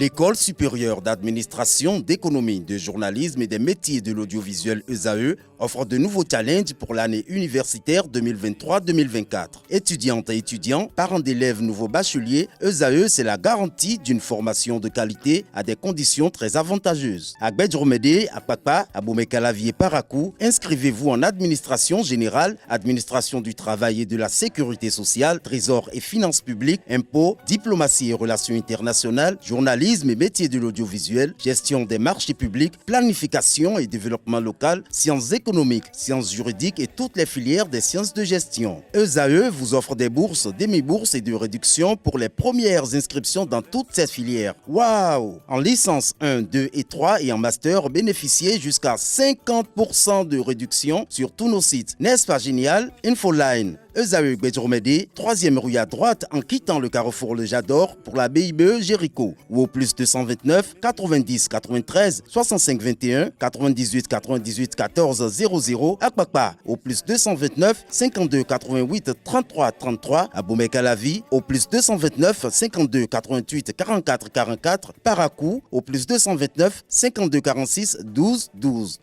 L'École supérieure d'administration, d'économie, de journalisme et des métiers de l'audiovisuel ESAE offre de nouveaux challenges pour l'année universitaire 2023-2024. Étudiantes et étudiants, parents d'élèves nouveaux bacheliers, ESAE, c'est la garantie d'une formation de qualité à des conditions très avantageuses. À Gbedjromede, à Papa, à Boumekalavi et Parakou, inscrivez-vous en administration générale, administration du travail et de la sécurité sociale, trésor et finances publiques, impôts, diplomatie et relations internationales, journalisme et métiers de l'audiovisuel, gestion des marchés publics, planification et développement local, sciences économiques, sciences juridiques et toutes les filières des sciences de gestion. ESAE vous offre des bourses, demi-bourses et de réductions pour les premières inscriptions dans toutes ces filières. Waouh! En licence 1, 2 et 3 et en master, bénéficiez jusqu'à 50% de réduction sur tous nos sites. N'est-ce pas génial? Infoline. ESAE Gbedjromede, 3e rue à droite en quittant le carrefour Le Jador pour la BIBE Jéricho ou au plus 229 90 93 65 21 98 98 14 00 à Kpakpa au plus 229 52 88 33 33 à Boumekalavi au plus 229 52 88 44 44 Parakou au plus 229 52 46 12 12.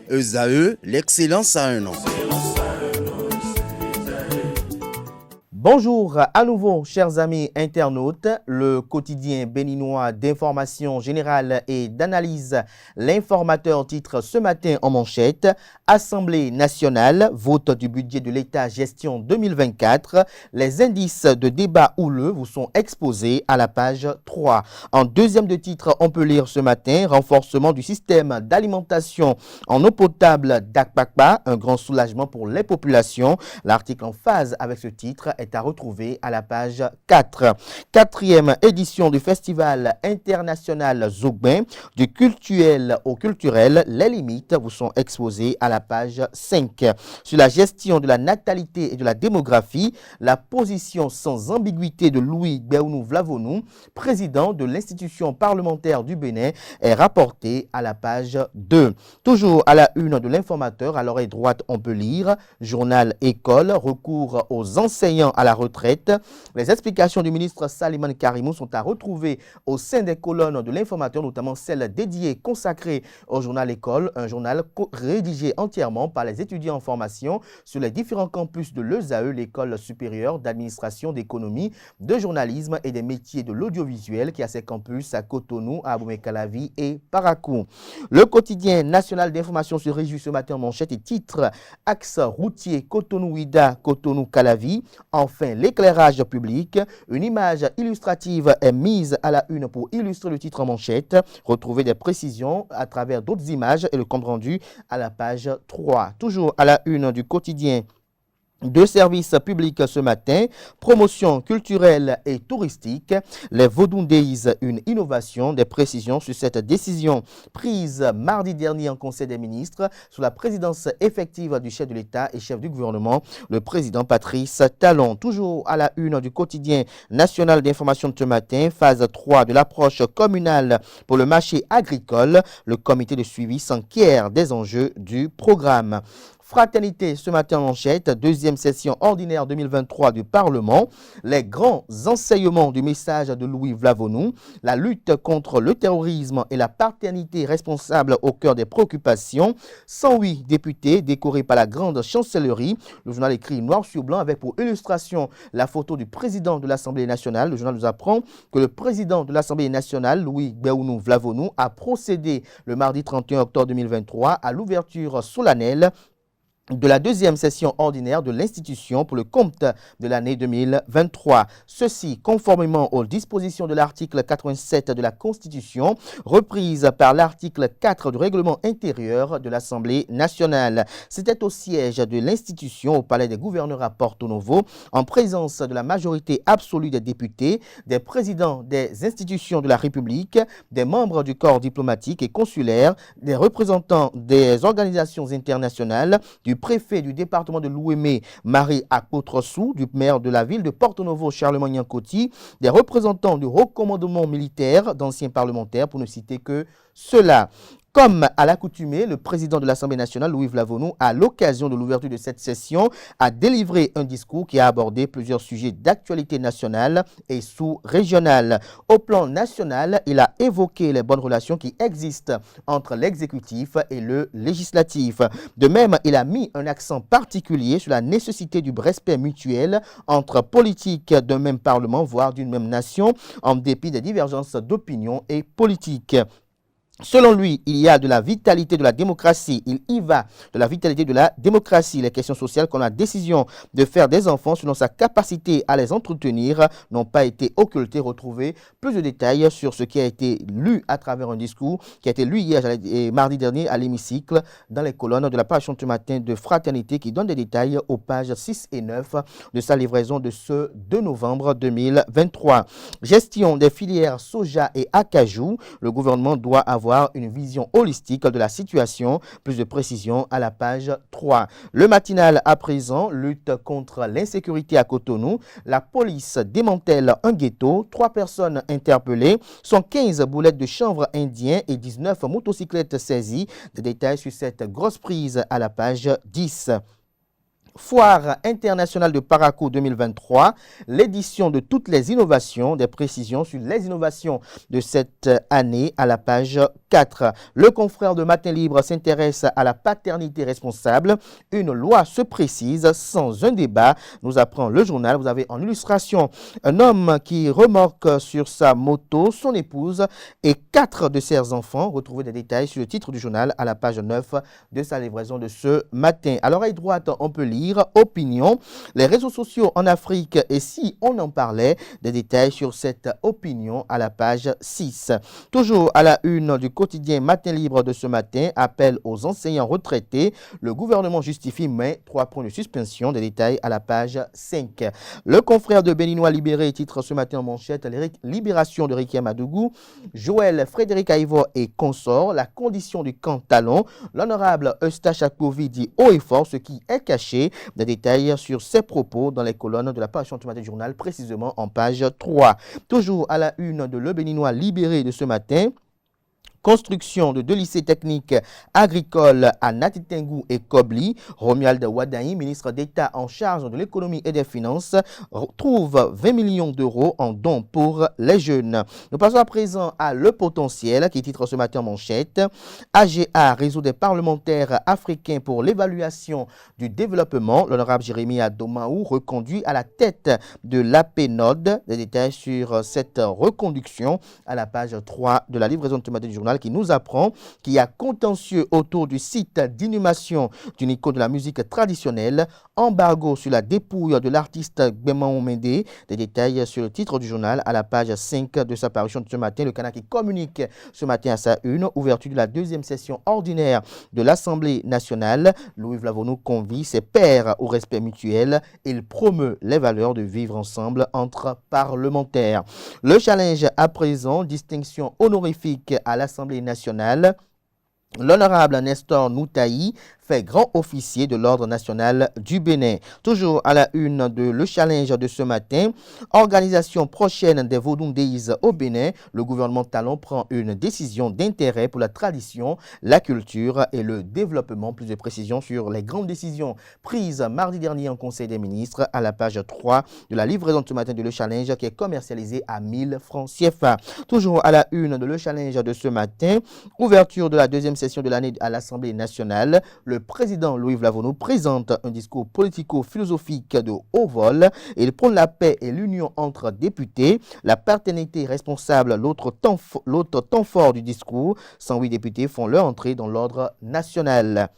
ESAE, l'excellence à un nom. Bonjour à nouveau, chers amis internautes. Le quotidien béninois d'information générale et d'analyse, l'informateur titre ce matin en manchette « Assemblée nationale, vote du budget de l'État gestion 2024. Les indices de débat houleux vous sont exposés à la page 3. » En deuxième de titre, on peut lire ce matin « Renforcement du système d'alimentation en eau potable d'Akpakpa, un grand soulagement pour les populations ». L'article en phase avec ce titre est à retrouver à la page 4. Quatrième édition du Festival international Zogbin, du cultuel au culturel, les limites vous sont exposées à la page 5. Sur la gestion de la natalité et de la démographie, la position sans ambiguïté de Louis Béounou Vlavonou, président de l'institution parlementaire du Bénin, est rapportée à la page 2. Toujours à la une de l'informateur, à l'oreille droite on peut lire, journal école, recours aux enseignants à la retraite. Les explications du ministre Saliman Karimou sont à retrouver au sein des colonnes de l'informateur, notamment celle dédiée, consacrée au journal École, un journal rédigé entièrement par les étudiants en formation sur les différents campus de l'ESAE, l'École supérieure d'administration, d'économie, de journalisme et des métiers de l'audiovisuel qui a ses campus à Cotonou, à Boumekalavi et Parakou. Le quotidien national d'information se réjouit ce matin en manchette et titre « Axe routier Cotonou-Ouida, Cotonou-Calavi ». Enfin, l'éclairage public, une image illustrative est mise à la une pour illustrer le titre en manchette. Retrouvez des précisions à travers d'autres images et le compte rendu à la page 3. Toujours à la une du quotidien de services publics ce matin, promotion culturelle et touristique, les Vodou Days, une innovation, des précisions sur cette décision prise mardi dernier en Conseil des ministres sous la présidence effective du chef de l'État et chef du gouvernement, le président Patrice Talon. Toujours à la une du quotidien national d'information de ce matin, phase 3 de l'approche communale pour le marché agricole, le comité de suivi s'enquiert des enjeux du programme. Fraternité ce matin en manchette, deuxième session ordinaire 2023 du Parlement, les grands enseignements du message de Louis Vlavonou, la lutte contre le terrorisme et la paternité responsable au cœur des préoccupations, 108 députés décorés par la grande chancellerie, le journal écrit noir sur blanc avec pour illustration la photo du président de l'Assemblée nationale. Le journal nous apprend que le président de l'Assemblée nationale, Louis Béounou Vlavonou, a procédé le mardi 31 octobre 2023 à l'ouverture solennelle de la deuxième session ordinaire de l'institution pour le compte de l'année 2023. Ceci conformément aux dispositions de l'article 87 de la Constitution, reprise par l'article 4 du règlement intérieur de l'Assemblée nationale. C'était au siège de l'institution au Palais des gouverneurs à Porto Novo, en présence de la majorité absolue des députés, des présidents des institutions de la République, des membres du corps diplomatique et consulaire, des représentants des organisations internationales, du préfet du département de l'Ouémé, Marie Akpotrossou, du maire de la ville de Porto Novo, Charlemagne Yankoti, des représentants du haut commandement militaire, d'anciens parlementaires, pour ne citer que cela. Comme à l'accoutumée, le président de l'Assemblée nationale, Louis Lavonu, à l'occasion de l'ouverture de cette session, a délivré un discours qui a abordé plusieurs sujets d'actualité nationale et sous-régionale. Au plan national, il a évoqué les bonnes relations qui existent entre l'exécutif et le législatif. De même, il a mis un accent particulier sur la nécessité du respect mutuel entre politiques d'un même parlement, voire d'une même nation, en dépit des divergences d'opinion et politiques. Selon lui, il y a de la vitalité de la démocratie. Il y va de la vitalité de la démocratie. Les questions sociales comme la décision de faire des enfants selon sa capacité à les entretenir n'ont pas été occultées. Retrouvez plus de détails sur ce qui a été lu à travers un discours qui a été lu hier et mardi dernier à l'hémicycle dans les colonnes de la page ce matin de Fraternité qui donne des détails aux pages 6 et 9 de sa livraison de ce 2 novembre 2023. Gestion des filières soja et acajou. Le gouvernement doit avoir une vision holistique de la situation. Plus de précision à la page 3. Le matinal à présent, lutte contre l'insécurité à Cotonou. La police démantèle un ghetto. 3 personnes interpellées. 115 boulettes de chanvre indien et 19 motocyclettes saisies. Des détails sur cette grosse prise à la page 10. Foire internationale de Parakou 2023, l'édition de toutes les innovations, des précisions sur les innovations de cette année à la page 4. Le confrère de Matin Libre s'intéresse à la paternité responsable. Une loi se précise sans un débat, nous apprend le journal. Vous avez en illustration un homme qui remorque sur sa moto son épouse et 4 de ses enfants. Retrouvez des détails sur le titre du journal à la page 9 de sa livraison de ce matin. À l'oreille droite, on peut lire opinion, les réseaux sociaux en Afrique et si on en parlait, des détails sur cette opinion à la page 6. Toujours à la une du quotidien Matin Libre de ce matin, appel aux enseignants retraités, le gouvernement justifie mais 3 points de suspension, des détails à la page 5. Le confrère de Béninois libéré titre ce matin en manchette, libération de Ricky Madougou, Joël Frédéric Aïvo et consort, la condition du camp Talon, l'honorable Eustache Akovi dit haut et fort ce qui est caché. Des détails sur ses propos dans les colonnes de la page ce matin du journal, précisément en page 3. Toujours à la une de Le Béninois libéré de ce matin. Construction de 2 lycées techniques agricoles à Natitengou et Kobli. Romuald Wadaï, ministre d'État en charge de l'économie et des finances, trouve 20 millions d'euros en dons pour les jeunes. Nous passons à présent à Le Potentiel qui titre ce matin en manchette. AGA, réseau des parlementaires africains pour l'évaluation du développement. L'honorable Jérémy Adomaou reconduit à la tête de l'APNOD. Des détails sur cette reconduction à la page 3 de la livraison de ce matin du journal qui nous apprend qu'il y a contentieux autour du site d'inhumation d'une icône de la musique traditionnelle, embargo sur la dépouille de l'artiste Gbeman Omende. Des détails sur le titre du journal à la page 5 de sa parution de ce matin. Le Canard qui communique ce matin à sa une, ouverture de la 2e session ordinaire de l'Assemblée nationale. Louis Lavonu convie ses pairs au respect mutuel. Il promeut les valeurs de vivre ensemble entre parlementaires. Le challenge à présent, distinction honorifique à l'Assemblée nationale. L'honorable Nestor Noutaï fait grand officier de l'Ordre national du Bénin. Toujours à la une de Le Challenge de ce matin, organisation prochaine des Vodou Days au Bénin, le gouvernement Talon prend une décision d'intérêt pour la tradition, la culture et le développement. Plus de précisions sur les grandes décisions prises mardi dernier en Conseil des ministres à la page 3 de la livraison de ce matin de Le Challenge qui est commercialisé à 1000 francs CFA. Toujours à la une de Le Challenge de ce matin, ouverture de la 2e session de l'année à l'Assemblée nationale. Le président Louis Lavonu présente un discours politico-philosophique de haut vol. Il prône la paix et l'union entre députés. La paternité responsable, l'autre temps fort du discours. 108 députés font leur entrée dans l'ordre national.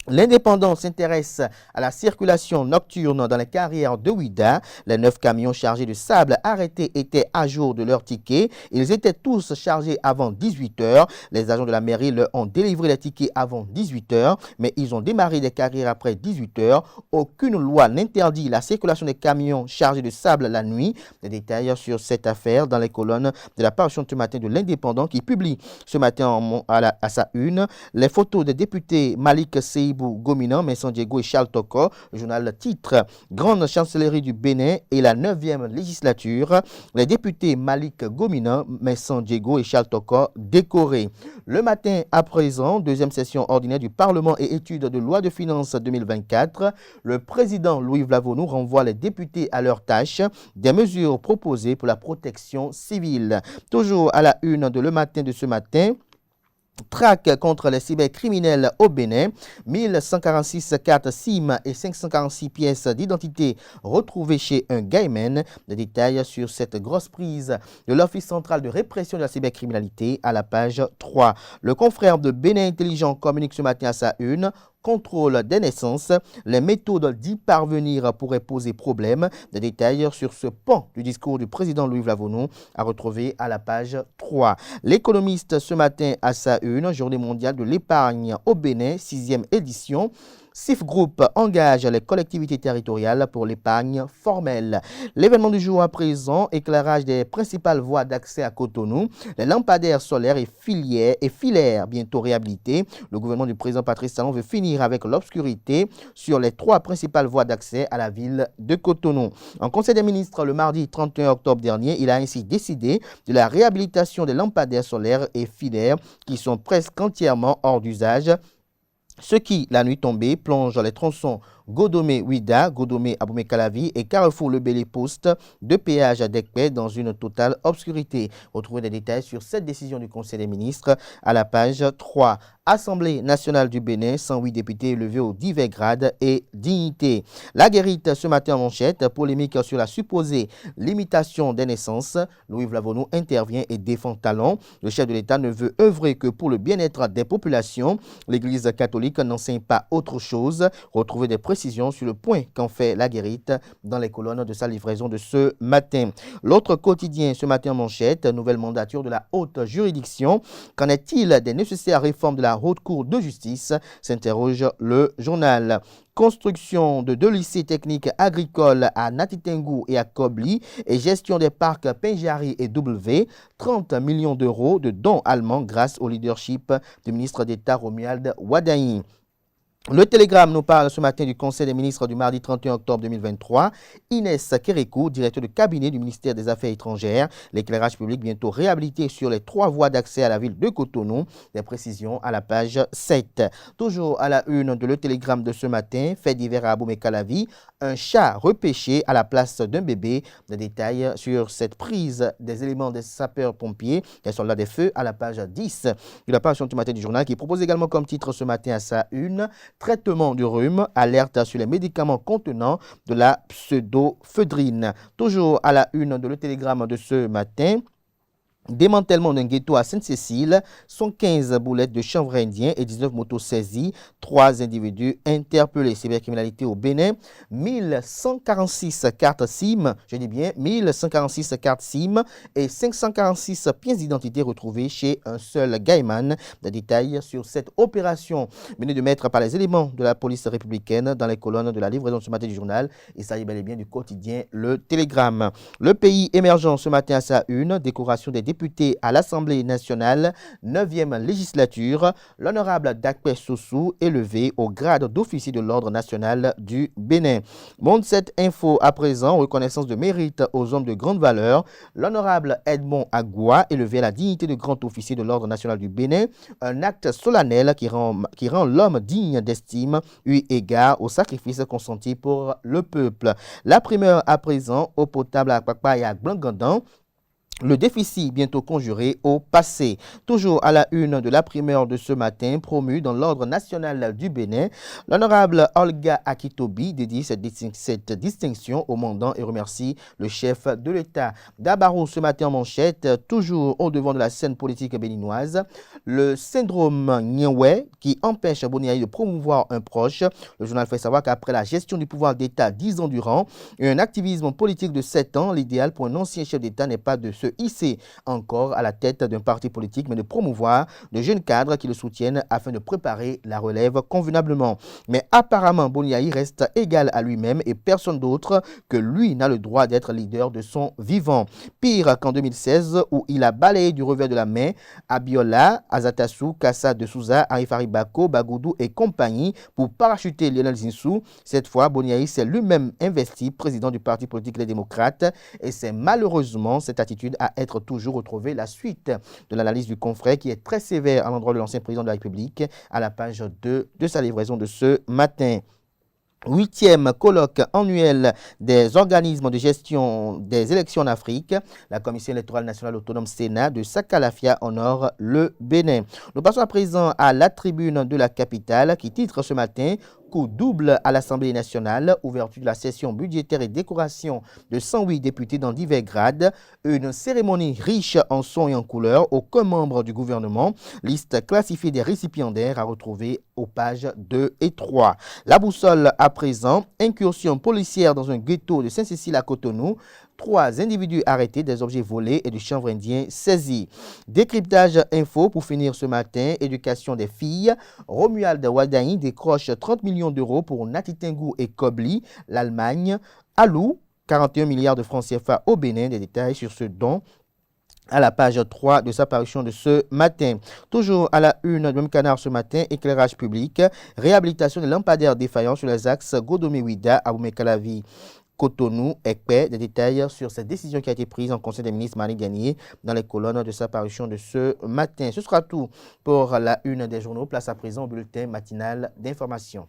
L'Indépendant s'intéresse à la circulation nocturne dans les carrières de Ouida. Les 9 camions chargés de sable arrêtés étaient à jour de leur ticket. Ils étaient tous chargés avant 18 h. Les agents de la mairie leur ont délivré les tickets avant 18 h, mais ils ont démarré des carrières après 18 h. Aucune loi n'interdit la circulation des camions chargés de sable la nuit. Des détails sur cette affaire dans les colonnes de la parution de ce matin de l'Indépendant qui publie ce matin à sa une les photos des députés Malik Seib Hadjibou Gominan, Vincent Diego et Charles Toko. Le journal titre Grande chancellerie du Bénin et la 9e législature. Les députés Malik Gominan, Vincent Diego et Charles Toko décorés. Le matin à présent, deuxième session ordinaire du Parlement et étude de loi de finances 2024. Le président Louis Vlavonou renvoie les députés à leurs tâches. Des mesures proposées pour la protection civile. Toujours à la une de Le Matin de ce matin. Traque contre les cybercriminels au Bénin, 1146 cartes SIM et 546 pièces d'identité retrouvées chez un gayman. Des détails sur cette grosse prise de l'Office central de répression de la cybercriminalité à la page 3. Le confrère de Bénin Intelligent communique ce matin à sa une. Contrôle des naissances, les méthodes d'y parvenir pourraient poser problème. Des détails sur ce pan du discours du président Louis Vlavonou à retrouver à la page 3. L'économiste ce matin à sa une, journée mondiale de l'épargne au Bénin, 6e édition. SIF Group engage les collectivités territoriales pour l'épargne formelle. L'événement du jour à présent, éclairage des principales voies d'accès à Cotonou, les lampadaires solaires et filaires bientôt réhabilités. Le gouvernement du président Patrice Talon veut finir avec l'obscurité sur les 3 principales voies d'accès à la ville de Cotonou. En Conseil des ministres, le mardi 31 octobre dernier, il a ainsi décidé de la réhabilitation des lampadaires solaires et filaires qui sont presque entièrement hors d'usage. Ce qui, la nuit tombée, plonge les tronçons Godomé-Ouida, Godomé-Aboumé-Calavi et Carrefour-Le Bélé-Poste de péage à Dekpé dans une totale obscurité. Retrouvez des détails sur cette décision du Conseil des ministres à la page 3. Assemblée nationale du Bénin, 108 députés élevés aux divers grades et dignités. La guérite ce matin en manchette, polémique sur la supposée limitation des naissances. Louis Vlavonou intervient et défend Talon. Le chef de l'État ne veut œuvrer que pour le bien-être des populations. L'Église catholique n'enseigne pas autre chose. Retrouvez des précisions sur le point qu'en fait la guérite dans les colonnes de sa livraison de ce matin. L'autre quotidien ce matin en manchette, nouvelle mandature de la haute juridiction. Qu'en est-il des nécessaires réformes de la haute cour de justice, s'interroge le journal. Construction de 2 lycées techniques agricoles à Natitengu et à Kobli et gestion des parcs Pinjari et W, 30 millions d'euros de dons allemands grâce au leadership du ministre d'État Romuald Wadaï. Le Télégramme nous parle ce matin du Conseil des ministres du mardi 31 octobre 2023. Inès Kérékou, directeur de cabinet du ministère des Affaires étrangères. L'éclairage public bientôt réhabilité sur les 3 voies d'accès à la ville de Cotonou. Des précisions à la page 7. Toujours à la une de Le Télégramme de ce matin, fait divers à Aboumé-Calavi. Un chat repêché à la place d'un bébé. Des détails sur cette prise des éléments des sapeurs-pompiers, des soldats des feux à la page 10 de la page ce matin du journal qui propose également comme titre ce matin à sa une. Traitement du rhume, alerte sur les médicaments contenant de la pseudo-phédrine. Toujours à la une de Le Télégramme de ce matin. Démantèlement d'un ghetto à Sainte-Cécile, 115 boulettes de chanvre indien et 19 motos saisies, 3 individus interpellés. Cybercriminalité au Bénin, 1146 cartes SIM, je dis bien 1146 cartes SIM et 546 pièces d'identité retrouvées chez un seul gayman. Des détails sur cette opération menée de maître par les éléments de la police républicaine dans les colonnes de la livraison ce matin du journal. Il s'agit bel et bien du quotidien Le Télégramme. Le pays émergent ce matin à sa une, décoration des députés à l'Assemblée nationale, 9e législature, l'honorable Dakpé Sossou élevé au grade d'officier de l'ordre national du Bénin. Monde 7 Info à présent, reconnaissance de mérite aux hommes de grande valeur, l'honorable Edmond Agoua élevé à la dignité de grand officier de l'ordre national du Bénin, un acte solennel qui rend l'homme digne d'estime eu égard au sacrifice consenti pour le peuple. La primeur à présent, eau potable à Kpakpa et à Blangandan. Le déficit bientôt conjuré au passé. Toujours à la une de la primeur de ce matin, promu dans l'ordre national du Bénin, l'honorable Olga Akitobi dédie cette distinction au mandant et remercie le chef de l'État. Dabarou ce matin en manchette, toujours au devant de la scène politique béninoise, le syndrome Nyewé qui empêche Boniaï de promouvoir un proche. Le journal fait savoir qu'après la gestion du pouvoir d'État 10 ans durant et un activisme politique de 7 ans, l'idéal pour un ancien chef d'État n'est pas de se se hisser encore à la tête d'un parti politique, mais de promouvoir de jeunes cadres qui le soutiennent afin de préparer la relève convenablement. Mais apparemment, Boniaï reste égal à lui-même et personne d'autre que lui n'a le droit d'être leader de son vivant. Pire qu'en 2016, où il a balayé du revers de la main Abiola, Azatassou, Kassa de Souza, Arifari Bako, Bagoudou et compagnie pour parachuter Lionel Zinsou. Cette fois, Boniaï s'est lui-même investi président du parti politique Les Démocrates et c'est malheureusement cette attitude à être toujours retrouvée. La suite de l'analyse du confrère qui est très sévère à l'endroit de l'ancien président de la République à la page 2 de sa livraison de ce matin. 8e colloque annuel des organismes de gestion des élections en Afrique. La Commission électorale nationale autonome Sénat de Sakalafia honore le Bénin. Nous passons à présent à la tribune de la capitale qui titre ce matin coup double à l'Assemblée nationale, ouverture de la session budgétaire et décoration de 108 députés dans divers grades, une cérémonie riche en sons et en couleurs, aucun membre du gouvernement, liste classifiée des récipiendaires à retrouver aux pages 2 et 3. La boussole à présent, incursion policière dans un ghetto de Saint-Cécile à Cotonou, 3 individus arrêtés, des objets volés et du chanvre indien saisi. Décryptage info pour finir ce matin, éducation des filles. Romuald Wadaï décroche 30 millions d'euros pour Natitingou et Kobli. L'Allemagne alloue 41 milliards de francs CFA au Bénin. Des détails sur ce don à la page 3 de sa parution de ce matin. Toujours à la une de même canard ce matin, éclairage public, réhabilitation des lampadaires défaillants sur les axes Godomé-Ouida à Oumé-Calavi. Cotonou, Ekpe, des détails sur cette décision qui a été prise en Conseil des ministres mardi dernier dans les colonnes de sa parution de ce matin. Ce sera tout pour la une des journaux. Place à présent au bulletin matinal d'information.